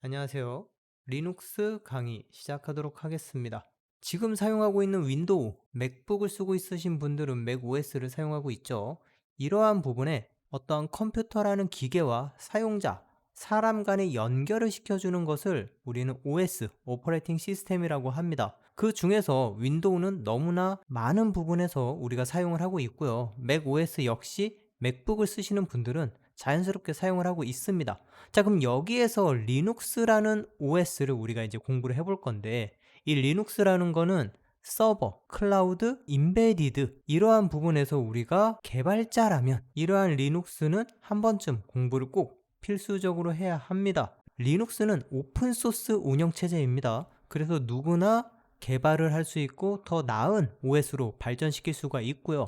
안녕하세요. 리눅스 강의 시작하도록 하겠습니다. 지금 사용하고 있는 윈도우, 맥북을 쓰고 있으신 분들은 맥OS를 사용하고 있죠. 이러한 부분에 어떤 컴퓨터라는 기계와 사용자, 사람 간의 연결을 시켜주는 것을 우리는 OS, 오퍼레이팅 시스템이라고 합니다. 그 중에서 윈도우는 너무나 많은 부분에서 우리가 사용을 하고 있고요. 맥OS 역시 맥북을 쓰시는 분들은 자연스럽게 사용을 하고 있습니다. 자, 그럼 여기에서 리눅스라는 OS를 우리가 이제 공부를 해볼 건데, 이 리눅스라는 거는 서버, 클라우드, 임베디드 이러한 부분에서 우리가 개발자라면 이러한 리눅스는 한 번쯤 공부를 꼭 필수적으로 해야 합니다. 리눅스는 오픈소스 운영체제입니다. 그래서 누구나 개발을 할 수 있고 더 나은 OS로 발전시킬 수가 있고요.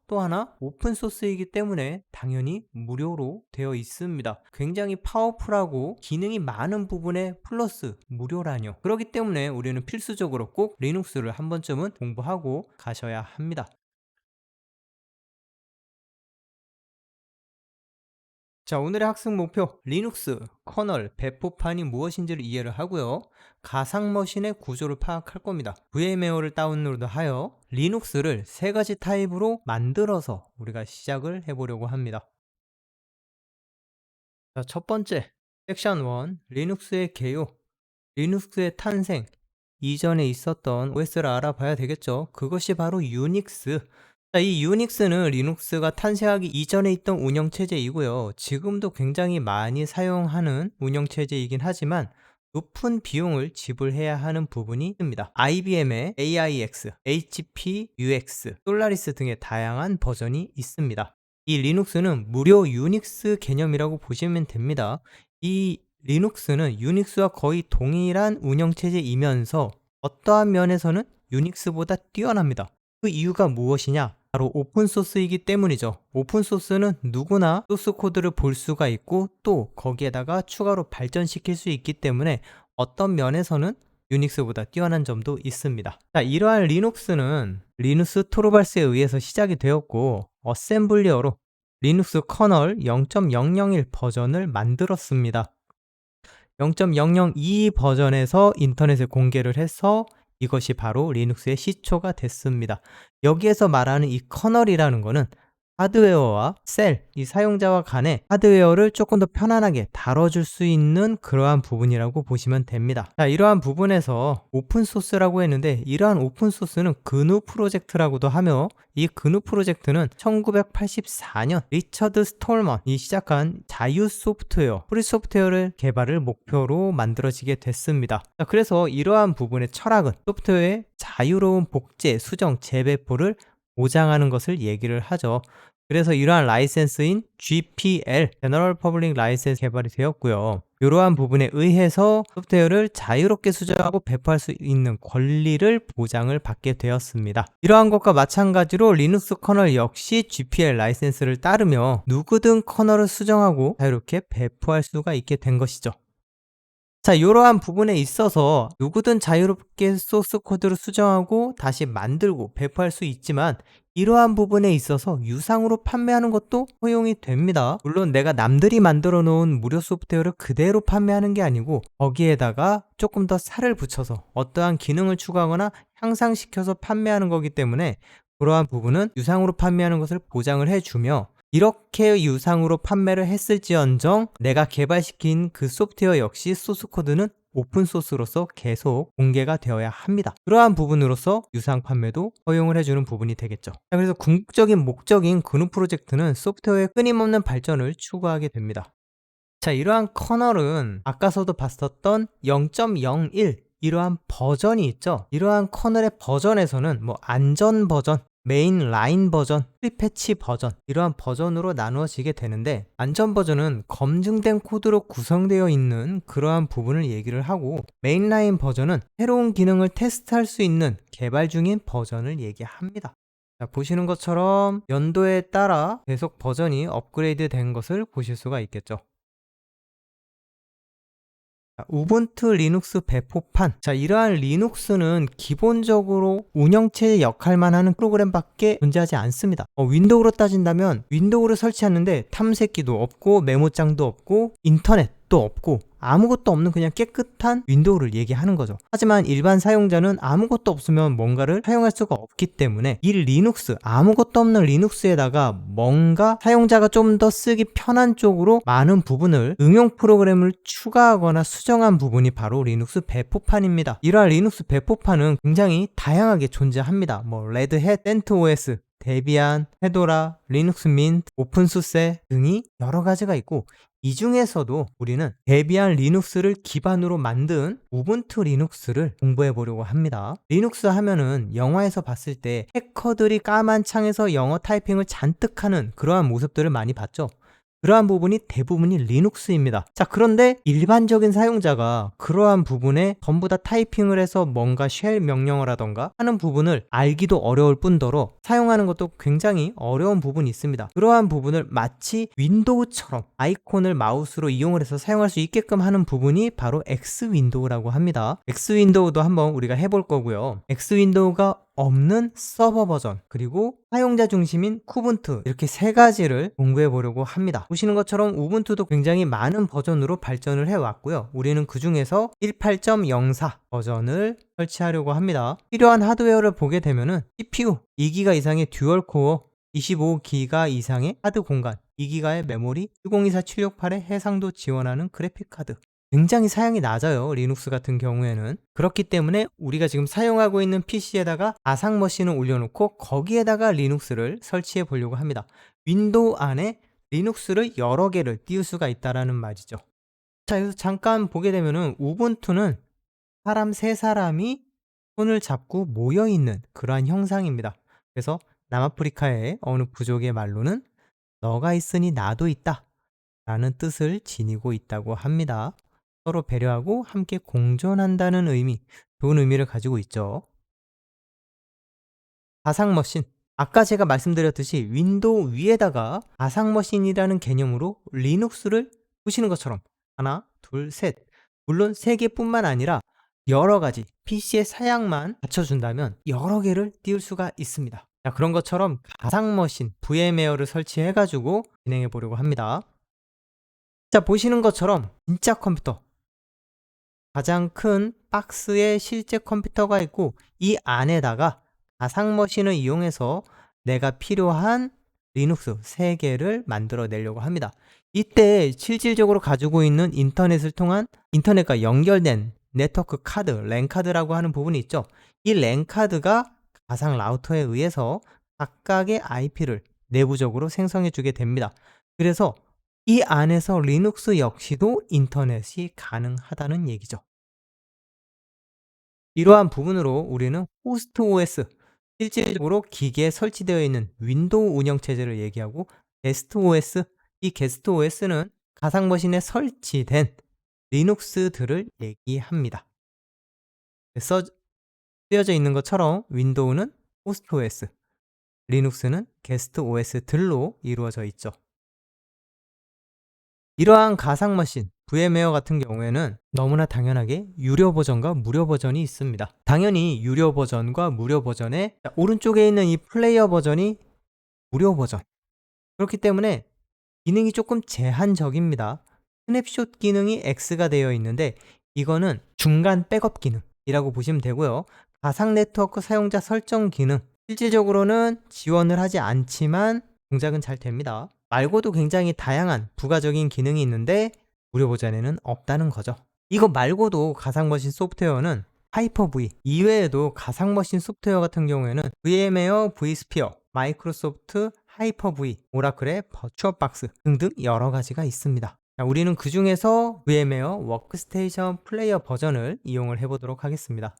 또 하나 오픈소스이기 때문에 당연히 무료로 되어 있습니다. 굉장히 파워풀하고 기능이 많은 부분에 플러스 무료라뇨. 그렇기 때문에 우리는 필수적으로 꼭 리눅스를 한 번쯤은 공부하고 가셔야 합니다. 자, 오늘의 학습 목표 리눅스 커널 배포판이 무엇인지를 이해를 하고요. 가상머신의 구조를 파악할 겁니다. VMware를 다운로드하여 리눅스를 세 가지 타입으로 만들어서 우리가 시작을 해보려고 합니다. 자, 첫 번째 섹션 1 리눅스의 개요, 리눅스의 탄생, 이전에 있었던 OS를 알아봐야 되겠죠. 그것이 바로 유닉스. 자, 이 유닉스는 리눅스가 탄생하기 이전에 있던 운영체제이고요. 지금도 굉장히 많이 사용하는 운영체제이긴 하지만 높은 비용을 지불해야 하는 부분이 있습니다. IBM의 AIX, HP UX, 솔라리스 등의 다양한 버전이 있습니다. 이 리눅스는 무료 유닉스 개념이라고 보시면 됩니다. 이 리눅스는 유닉스와 거의 동일한 운영체제이면서 어떠한 면에서는 유닉스보다 뛰어납니다. 그 이유가 무엇이냐? 바로 오픈소스이기 때문이죠. 오픈소스는 누구나 소스 코드를 볼 수가 있고 또 거기에다가 추가로 발전시킬 수 있기 때문에 어떤 면에서는 유닉스보다 뛰어난 점도 있습니다. 자, 이러한 리눅스는 리누스 토르발스에 의해서 시작이 되었고 어셈블리어로 리눅스 커널 0.001 버전을 만들었습니다. 0.002 버전에서 인터넷에 공개를 해서 이것이 바로 리눅스의 시초가 됐습니다. 여기에서 말하는 이 커널이라는 거는 하드웨어와 셀, 이 사용자와 간의 하드웨어를 조금 더 편안하게 다뤄줄 수 있는 그러한 부분이라고 보시면 됩니다. 자, 이러한 부분에서 오픈소스라고 했는데 이러한 오픈소스는 그누 프로젝트라고도 하며 이 그누 프로젝트는 1984년 리처드 스톨먼이 시작한 자유 소프트웨어, 프리 소프트웨어를 개발을 목표로 만들어지게 됐습니다. 자, 그래서 이러한 부분의 철학은 소프트웨어의 자유로운 복제, 수정, 재배포를 보장하는 것을 얘기를 하죠. 그래서 이러한 라이센스인 GPL, General Public License 개발이 되었고요. 이러한 부분에 의해서 소프트웨어를 자유롭게 수정하고 배포할 수 있는 권리를 보장을 받게 되었습니다. 이러한 것과 마찬가지로 리눅스 커널 역시 GPL 라이센스를 따르며 누구든 커널을 수정하고 자유롭게 배포할 수가 있게 된 것이죠. 자, 이러한 부분에 있어서 누구든 자유롭게 소스 코드를 수정하고 다시 만들고 배포할 수 있지만 이러한 부분에 있어서 유상으로 판매하는 것도 허용이 됩니다. 물론 내가 남들이 만들어 놓은 무료 소프트웨어를 그대로 판매하는 게 아니고 거기에다가 조금 더 살을 붙여서 어떠한 기능을 추가하거나 향상시켜서 판매하는 거기 때문에 그러한 부분은 유상으로 판매하는 것을 보장을 해주며 이렇게 유상으로 판매를 했을지언정 내가 개발시킨 그 소프트웨어 역시 소스코드는 오픈소스로서 계속 공개가 되어야 합니다. 그러한 부분으로서 유상 판매도 허용을 해주는 부분이 되겠죠. 그래서 궁극적인 목적인 그누 프로젝트는 소프트웨어의 끊임없는 발전을 추구하게 됩니다. 자, 이러한 커널은 아까서도 봤었던 0.01 이러한 버전이 있죠. 이러한 커널의 버전에서는 안전 버전, 메인 라인 버전, 프리패치 버전 이러한 버전으로 나누어지게 되는데 안전 버전은 검증된 코드로 구성되어 있는 그러한 부분을 얘기를 하고 메인 라인 버전은 새로운 기능을 테스트할 수 있는 개발 중인 버전을 얘기합니다. 자, 보시는 것처럼 연도에 따라 계속 버전이 업그레이드 된 것을 보실 수가 있겠죠. 우분투 리눅스 배포판. 자, 이러한 리눅스는 기본적으로 운영체의 역할만 하는 프로그램밖에 존재하지 않습니다. 윈도우로 따진다면 윈도우를 설치하는데 탐색기도 없고 메모장도 없고 인터넷 앱도 없고 아무것도 없는 그냥 깨끗한 윈도우를 얘기하는 거죠. 하지만 일반 사용자는 아무것도 없으면 뭔가를 사용할 수가 없기 때문에 이 리눅스, 아무것도 없는 리눅스에다가 뭔가 사용자가 좀 더 쓰기 편한 쪽으로 많은 부분을 응용 프로그램을 추가하거나 수정한 부분이 바로 리눅스 배포판입니다. 이러한 리눅스 배포판은 굉장히 다양하게 존재합니다. 뭐 레드햇, 센트OS, 데비안, 페도라, 리눅스 민트, 오픈수세 등이 여러 가지가 있고, 이 중에서도 우리는 데비안 리눅스를 기반으로 만든 우분투 리눅스를 공부해 보려고 합니다. 리눅스 하면은 영화에서 봤을 때 해커들이 까만 창에서 영어 타이핑을 잔뜩 하는 그러한 모습들을 많이 봤죠. 그러한 부분이 대부분이 리눅스입니다. 자, 그런데 일반적인 사용자가 그러한 부분에 전부 다 타이핑을 해서 뭔가 쉘 명령을 하던가 하는 부분을 알기도 어려울 뿐더러 사용하는 것도 굉장히 어려운 부분이 있습니다. 그러한 부분을 마치 윈도우처럼 아이콘을 마우스로 이용을 해서 사용할 수 있게끔 하는 부분이 바로 X윈도우라고 합니다. X윈도우도 한번 우리가 해볼 거고요. X윈도우가 없는 서버 버전, 그리고 사용자 중심인 쿠분투, 이렇게 세 가지를 공부해 보려고 합니다. 보시는 것처럼 우분투도 굉장히 많은 버전으로 발전을 해왔고요. 우리는 그 중에서 18.04 버전을 설치하려고 합니다. 필요한 하드웨어를 보게 되면은 CPU 2기가 이상의 듀얼코어, 25기가 이상의 하드 공간, 2기가의 메모리, 1024-768의 해상도 지원하는 그래픽카드, 굉장히 사양이 낮아요. 리눅스 같은 경우에는. 그렇기 때문에 우리가 지금 사용하고 있는 PC에다가 가상 머신을 올려놓고 거기에다가 리눅스를 설치해 보려고 합니다. 윈도우 안에 리눅스를 여러 개를 띄울 수가 있다라는 말이죠. 자, 여기서 잠깐 보게 되면은 우분투는 사람 세 사람이 손을 잡고 모여있는 그러한 형상입니다. 그래서 남아프리카의 어느 부족의 말로는 너가 있으니 나도 있다 라는 뜻을 지니고 있다고 합니다. 서로 배려하고 함께 공존한다는 의미, 좋은 의미를 가지고 있죠. 가상머신, 아까 제가 말씀드렸듯이 윈도우 위에다가 가상머신이라는 개념으로 리눅스를 보시는 것처럼 하나, 둘, 셋, 물론 세 개뿐만 아니라 여러 가지 PC의 사양만 갖춰준다면 여러 개를 띄울 수가 있습니다. 자, 그런 것처럼 가상머신, VMware를 설치해가지고 진행해 보려고 합니다. 자, 보시는 것처럼 진짜 컴퓨터, 가장 큰 박스에 실제 컴퓨터가 있고 이 안에다가 가상머신을 이용해서 내가 필요한 리눅스 3개를 만들어 내려고 합니다. 이때 실질적으로 가지고 있는 인터넷을 통한 인터넷과 연결된 네트워크 카드, 랜 카드라고 하는 부분이 있죠. 이 랜 카드가 가상 라우터에 의해서 각각의 IP를 내부적으로 생성해 주게 됩니다. 그래서 이 안에서 리눅스 역시도 인터넷이 가능하다는 얘기죠. 이러한 부분으로 우리는 호스트 OS, 실질적으로 기기에 설치되어 있는 윈도우 운영체제를 얘기하고, 게스트 OS, 이 게스트 OS는 가상머신에 설치된 리눅스들을 얘기합니다. 쓰여져 있는 것처럼 윈도우는 호스트 OS, 리눅스는 게스트 OS들로 이루어져 있죠. 이러한 가상머신, VMware 같은 경우에는 너무나 당연하게 유료 버전과 무료 버전이 있습니다. 당연히 유료 버전과 무료 버전의 오른쪽에 있는 이 플레이어 버전이 무료 버전. 그렇기 때문에 기능이 조금 제한적입니다. 스냅샷 기능이 X가 되어 있는데 이거는 중간 백업 기능이라고 보시면 되고요. 가상 네트워크 사용자 설정 기능, 실질적으로는 지원을 하지 않지만 동작은 잘 됩니다. 말고도 굉장히 다양한 부가적인 기능이 있는데 무료 버전에는 없다는 거죠. 이거 말고도 가상머신 소프트웨어는 하이퍼V 이외에도 가상머신 소프트웨어 같은 경우에는 VMware vSphere, 마이크로소프트 하이퍼V, 오라클의 버추얼박스 등등 여러 가지가 있습니다. 자, 우리는 그 중에서 VMware 워크스테이션 플레이어 버전을 이용을 해보도록 하겠습니다.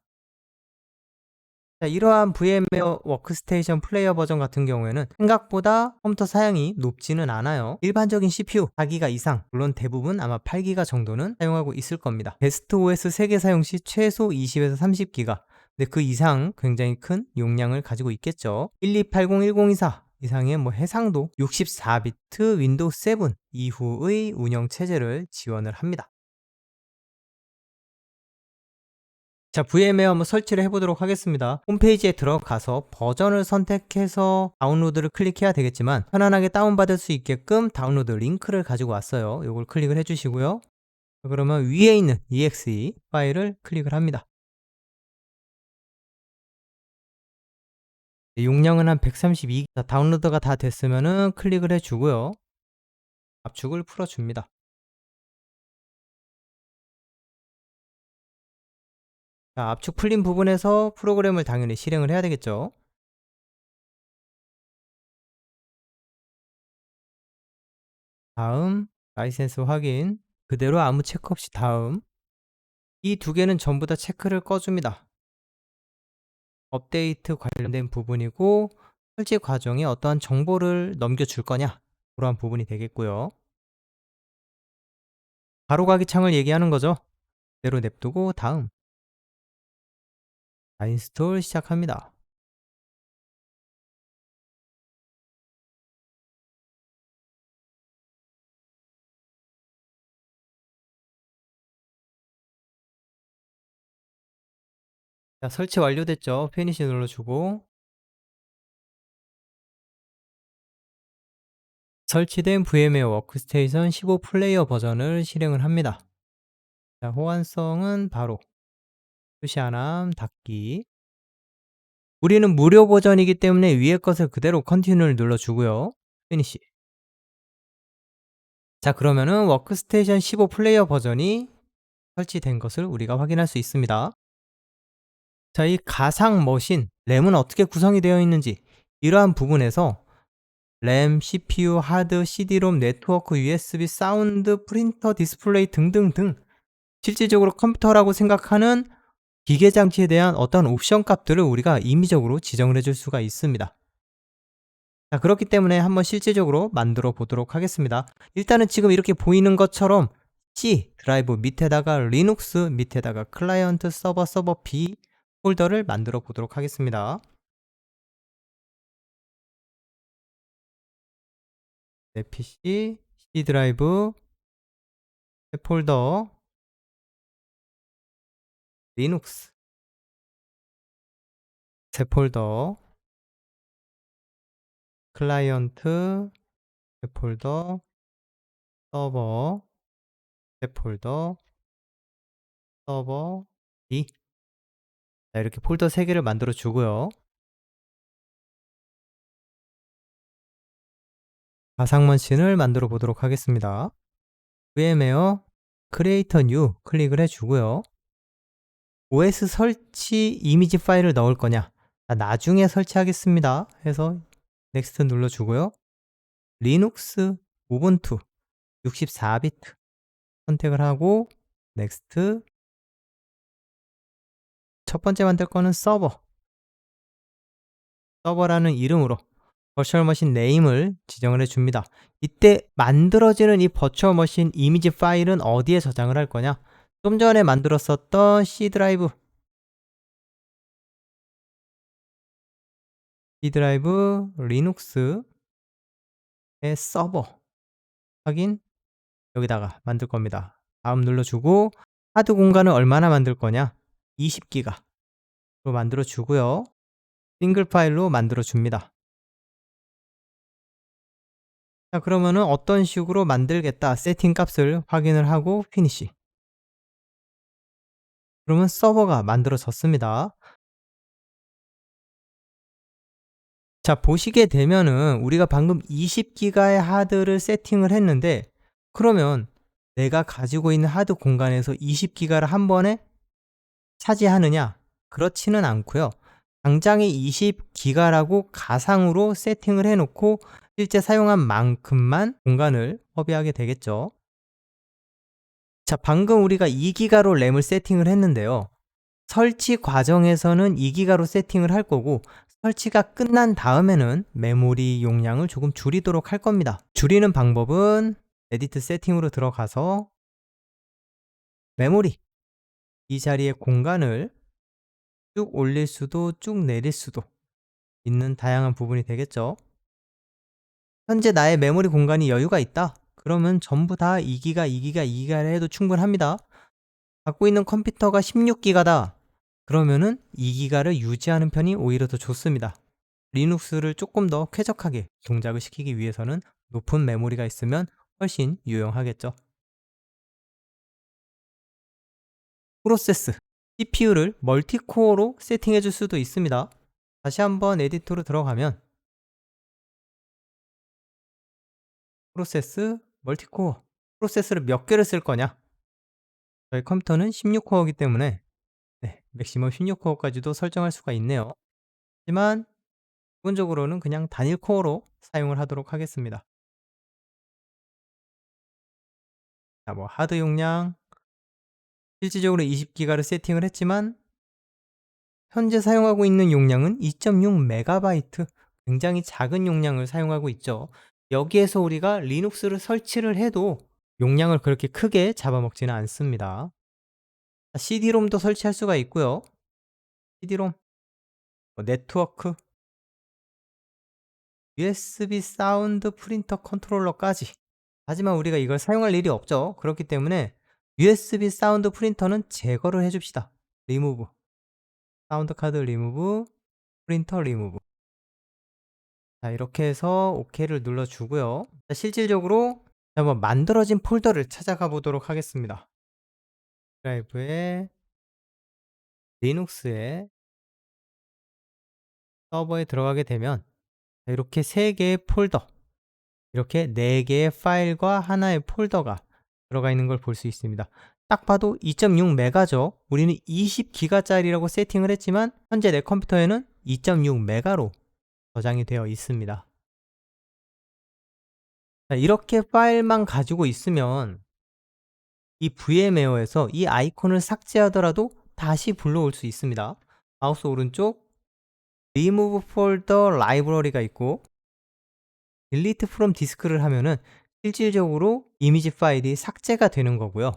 자, 이러한 VMware 워크스테이션 플레이어 버전 같은 경우에는 생각보다 컴퓨터 사양이 높지는 않아요. 일반적인 CPU 4기가 이상, 물론 대부분 아마 8기가 정도는 사용하고 있을 겁니다. 게스트 OS 3개 사용 시 최소 20에서 30기가, 근데 그 이상 굉장히 큰 용량을 가지고 있겠죠. 1280-1024 이상의 해상도, 64비트 윈도우 7 이후의 운영체제를 지원을 합니다. 자, VMware 한번 설치를 해보도록 하겠습니다. 홈페이지에 들어가서 버전을 선택해서 다운로드를 클릭해야 되겠지만 편안하게 다운받을 수 있게끔 다운로드 링크를 가지고 왔어요. 이걸 클릭을 해주시고요. 그러면 위에 있는 exe 파일을 클릭을 합니다. 용량은 한 132기가. 다운로드가 다 됐으면은 클릭을 해 주고요. 압축을 풀어 줍니다. 자, 압축 풀린 부분에서 프로그램을 당연히 실행을 해야 되겠죠. 다음, 라이센스 확인. 그대로 아무 체크 없이 다음. 이 두 개는 전부 다 체크를 꺼 줍니다. 업데이트 관련된 부분이고 설치 과정에 어떠한 정보를 넘겨줄 거냐, 그러한 부분이 되겠고요. 바로가기 창을 얘기하는 거죠. 그대로 냅두고 다음. 인스톨 시작합니다. 자, 설치 완료됐죠. 피니시 눌러주고 설치된 VM웨어 워크스테이션 15 플레이어 버전을 실행을 합니다. 자, 호환성은 바로 수시안함 닫기. 우리는 무료 버전이기 때문에 위에 것을 그대로 컨티뉴를 눌러주고요. 피니시. 자, 그러면은 워크스테이션 15 플레이어 버전이 설치된 것을 우리가 확인할 수 있습니다. 자, 이 가상 머신, 램은 어떻게 구성이 되어 있는지, 이러한 부분에서 램, CPU, 하드, CD롬, 네트워크, USB, 사운드, 프린터, 디스플레이 등등등 실질적으로 컴퓨터라고 생각하는 기계 장치에 대한 어떤 옵션 값들을 우리가 임의적으로 지정을 해줄 수가 있습니다. 자, 그렇기 때문에 한번 실제적으로 만들어 보도록 하겠습니다. 일단은 지금 이렇게 보이는 것처럼 C 드라이브 밑에다가 리눅스 밑에다가 클라이언트 서버 B 폴더를 만들어 보도록 하겠습니다. 내 PC C 드라이브 새 폴더 리눅스 새 폴더 클라이언트 새 폴더 서버 새 폴더 서버 B. 자, 이렇게 폴더 3개를 만들어 주고요. 가상머신을 만들어 보도록 하겠습니다. VM웨어 크리에이터 뉴 클릭을 해 주고요. OS 설치 이미지 파일을 넣을 거냐, 나중에 설치하겠습니다 해서 넥스트 눌러 주고요. 리눅스 우분투 64비트 선택을 하고 넥스트. 첫 번째 만들 거는 서버라는 이름으로 버추얼 머신 네임을 지정을 해 줍니다. 이때 만들어지는 이 버추얼 머신 이미지 파일은 어디에 저장을 할 거냐, 좀 전에 만들었었던 C 드라이브 리눅스의 서버 확인, 여기다가 만들 겁니다. 다음 눌러주고 하드 공간을 얼마나 만들 거냐, 20기가로 만들어 주고요. 싱글 파일로 만들어 줍니다. 자, 그러면은 어떤 식으로 만들겠다 세팅 값을 확인을 하고 피니시. 그러면 서버가 만들어졌습니다. 자, 보시게 되면은 우리가 방금 20기가의 하드를 세팅을 했는데, 그러면 내가 가지고 있는 하드 공간에서 20기가를 한 번에 차지하느냐? 그렇지는 않고요. 당장에 20기가라고 가상으로 세팅을 해 놓고 실제 사용한 만큼만 공간을 허비하게 되겠죠. 자, 방금 우리가 2기가로 램을 세팅을 했는데요. 설치 과정에서는 2기가로 세팅을 할 거고 설치가 끝난 다음에는 메모리 용량을 조금 줄이도록 할 겁니다. 줄이는 방법은 에디트 세팅으로 들어가서 메모리, 이 자리에 공간을 쭉 올릴 수도 쭉 내릴 수도 있는 다양한 부분이 되겠죠. 현재 나의 메모리 공간이 여유가 있다, 그러면 전부 다 2기가 2기가 해도 충분합니다. 갖고 있는 컴퓨터가 16기가다, 그러면은 2기가를 유지하는 편이 오히려 더 좋습니다. 리눅스를 조금 더 쾌적하게 동작을 시키기 위해서는 높은 메모리가 있으면 훨씬 유용하겠죠. 프로세스, CPU를 멀티코어로 세팅해 줄 수도 있습니다. 다시 한번 에디터로 들어가면 프로세스, 멀티코어. 프로세스를 몇 개를 쓸 거냐? 저희 컴퓨터는 16코어이기 때문에 맥시멈 16코어까지도 설정할 수가 있네요. 하지만 기본적으로는 그냥 단일 코어로 사용을 하도록 하겠습니다. 자, 뭐 하드 용량 실질적으로 20기가를 세팅을 했지만 현재 사용하고 있는 용량은 2.6 메가바이트, 굉장히 작은 용량을 사용하고 있죠. 여기에서 우리가 리눅스를 설치를 해도 용량을 그렇게 크게 잡아먹지는 않습니다. CD롬도 설치할 수가 있고요. CD롬, 네트워크, USB 사운드 프린터 컨트롤러까지. 하지만 우리가 이걸 사용할 일이 없죠. 그렇기 때문에 USB 사운드 프린터는 제거를 해줍시다. 리무브, 사운드 카드 리무브, 프린터 리무브. 자, 이렇게 해서 OK를 눌러주고요. 자, 실질적으로 한번 만들어진 폴더를 찾아가 보도록 하겠습니다. 드라이브에 리눅스에 서버에 들어가게 되면 이렇게 3개의 폴더, 이렇게 4개의 파일과 하나의 폴더가 들어가 있는 걸 볼 수 있습니다. 딱 봐도 2.6 메가죠. 우리는 20기가짜리라고 세팅을 했지만 현재 내 컴퓨터에는 2.6 메가로 저장이 되어 있습니다. 자, 이렇게 파일만 가지고 있으면 이 VMware에서 이 아이콘을 삭제하더라도 다시 불러올 수 있습니다. 마우스 오른쪽 Remove Folder Library가 있고 Delete from Disk를 하면은 실질적으로 이미지 파일이 삭제가 되는 거고요.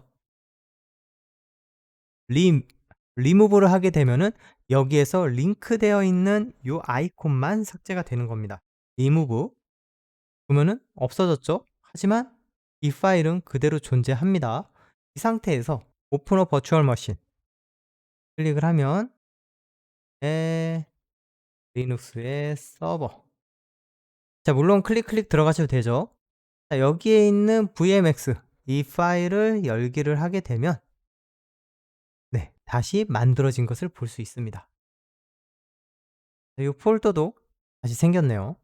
리무브를 하게 되면은 여기에서 링크되어 있는 이 아이콘만 삭제가 되는 겁니다. 리무브 그러면은 없어졌죠? 하지만 이 파일은 그대로 존재합니다. 이 상태에서 오픈 어 버추얼 머신 클릭을 하면 리눅스의 서버. 자, 물론 클릭 들어가셔도 되죠. 자, 여기에 있는 VMX 이 파일을 열기를 하게 되면 다시 만들어진 것을 볼 수 있습니다. 이 폴더도 다시 생겼네요.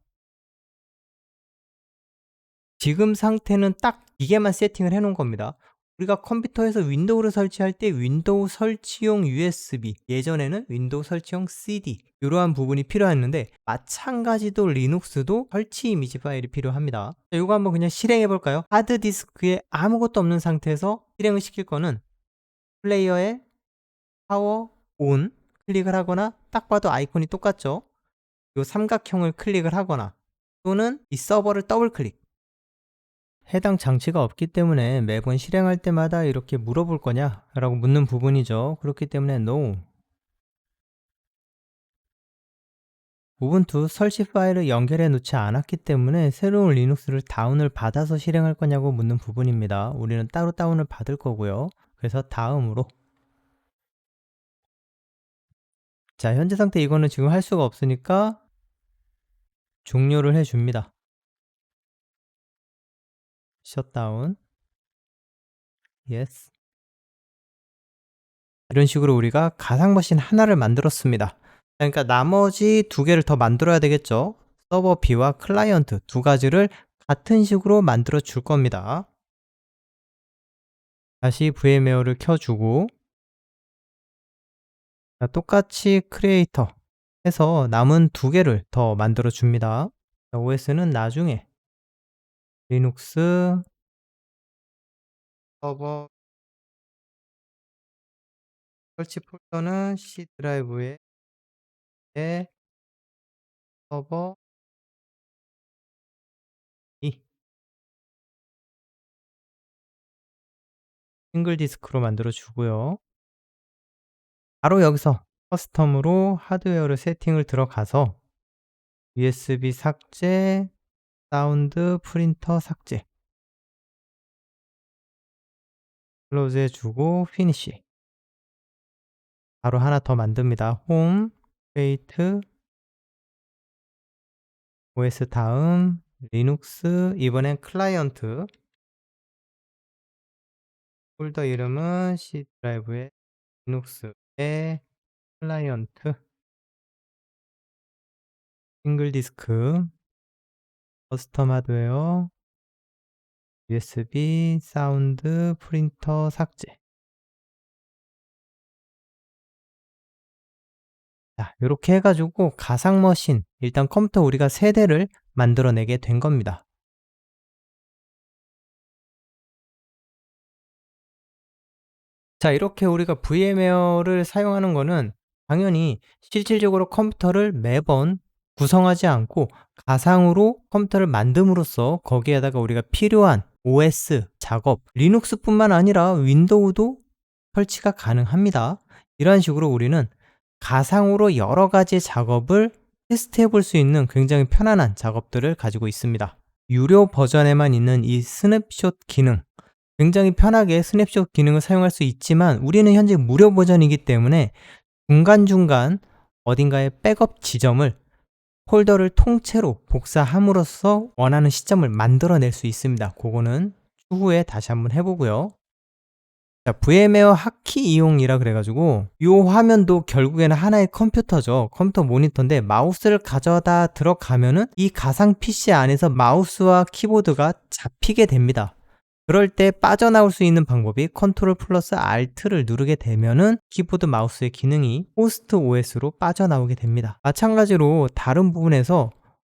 지금 상태는 딱 이게만 세팅을 해 놓은 겁니다. 우리가 컴퓨터에서 윈도우를 설치할 때 윈도우 설치용 USB, 예전에는 윈도우 설치용 CD 이러한 부분이 필요했는데 마찬가지로 리눅스도 설치 이미지 파일이 필요합니다. 자, 이거 한번 그냥 실행해 볼까요? 하드디스크에 아무것도 없는 상태에서 실행을 시킬 거는 플레이어에 파워 온 클릭을 하거나 딱 봐도 아이콘이 똑같죠? 이 삼각형을 클릭을 하거나 또는 이 서버를 더블 클릭. 해당 장치가 없기 때문에 매번 실행할 때마다 이렇게 물어볼 거냐? 라고 묻는 부분이죠. 그렇기 때문에 No. 우분투 설치 파일을 연결해 놓지 않았기 때문에 새로운 리눅스를 다운을 받아서 실행할 거냐고 묻는 부분입니다. 우리는 따로 다운을 받을 거고요. 그래서 다음으로 자, 현재 상태 이거는 지금 할 수가 없으니까 종료를 해 줍니다. 셧다운. Yes. 이런 식으로 우리가 가상 머신 하나를 만들었습니다. 그러니까 나머지 2개를 더 만들어야 되겠죠. 서버 B와 클라이언트 2가지를 같은 식으로 만들어 줄 겁니다. 다시 VMware를 켜주고 자, 똑같이 크리에이터 해서 남은 2개를 더 만들어 줍니다. OS는 나중에 리눅스 서버 설치 폴더는 C 드라이브에 서버 2 싱글 디스크로 만들어 주고요. 바로 여기서 커스텀으로 하드웨어를 세팅을 들어가서 USB 삭제, 사운드 프린터 삭제 클로즈 해주고 피니시. 바로 하나 더 만듭니다. 홈, 크리에이트, OS 다음 리눅스, 이번엔 클라이언트. 폴더 이름은 C 드라이브에 리눅스의 클라이언트, 싱글 디스크, 커스텀 하드웨어, USB, 사운드, 프린터 삭제. 자, 요렇게 해 가지고 가상 머신, 일단 컴퓨터 우리가 세 대를 만들어내게 된 겁니다. 자, 이렇게 우리가 VMware를 사용하는 거는 당연히 실질적으로 컴퓨터를 매번 구성하지 않고 가상으로 컴퓨터를 만듦으로써 거기에다가 우리가 필요한 OS 작업, 리눅스뿐만 아니라 윈도우도 설치가 가능합니다. 이런 식으로 우리는 가상으로 여러 가지 작업을 테스트해 볼 수 있는 굉장히 편안한 작업들을 가지고 있습니다. 유료 버전에만 있는 이 스냅샷 기능, 굉장히 편하게 스냅샷 기능을 사용할 수 있지만 우리는 현재 무료 버전이기 때문에 중간중간 어딘가에 백업 지점을 폴더를 통째로 복사함으로써 원하는 시점을 만들어낼 수 있습니다. 그거는 추후에 다시 한번 해보고요. 자, VMware 하키 이용이라 그래가지고 이 화면도 결국에는 하나의 컴퓨터죠. 컴퓨터 모니터인데 마우스를 가져다 들어가면은 이 가상 PC 안에서 마우스와 키보드가 잡히게 됩니다. 그럴 때 빠져나올 수 있는 방법이 컨트롤 플러스 Alt를 누르게 되면은 키보드 마우스의 기능이 호스트 OS로 빠져나오게 됩니다. 마찬가지로 다른 부분에서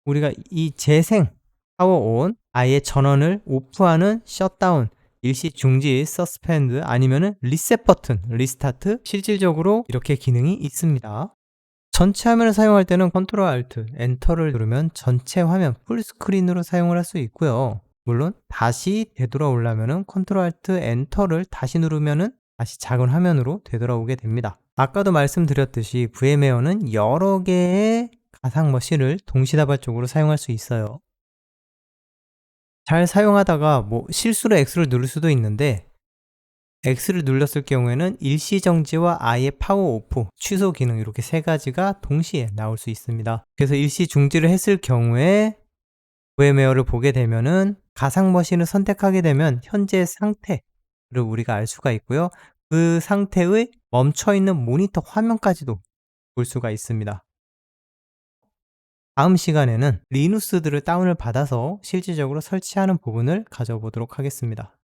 우리가 이 재생, 파워온, 아예 전원을 오프하는 셧다운, 일시 중지, 서스펜드 아니면은 리셋 버튼, 리스타트, 실질적으로 이렇게 기능이 있습니다. 전체 화면을 사용할 때는 컨트롤 알트, 엔터를 누르면 전체 화면 풀스크린으로 사용을 할 수 있고요. 물론 다시 되돌아오려면은 컨트롤 알트 엔터를 다시 누르면은 다시 작은 화면으로 되돌아오게 됩니다. 아까도 말씀드렸듯이 VMware는 여러 개의 가상 머신을 동시다발적으로 사용할 수 있어요. 잘 사용하다가 뭐 실수로 X를 누를 수도 있는데 X를 눌렀을 경우에는 일시정지와 아예 파워 오프, 취소 기능 이렇게 세 가지가 동시에 나올 수 있습니다. 그래서 일시 중지를 했을 경우에 VMware를 보게 되면은 가상 머신을 선택하게 되면 현재 상태를 우리가 알 수가 있고요. 그 상태의 멈춰 있는 모니터 화면까지도 볼 수가 있습니다. 다음 시간에는 리누스들을 다운을 받아서 실질적으로 설치하는 부분을 가져보도록 하겠습니다.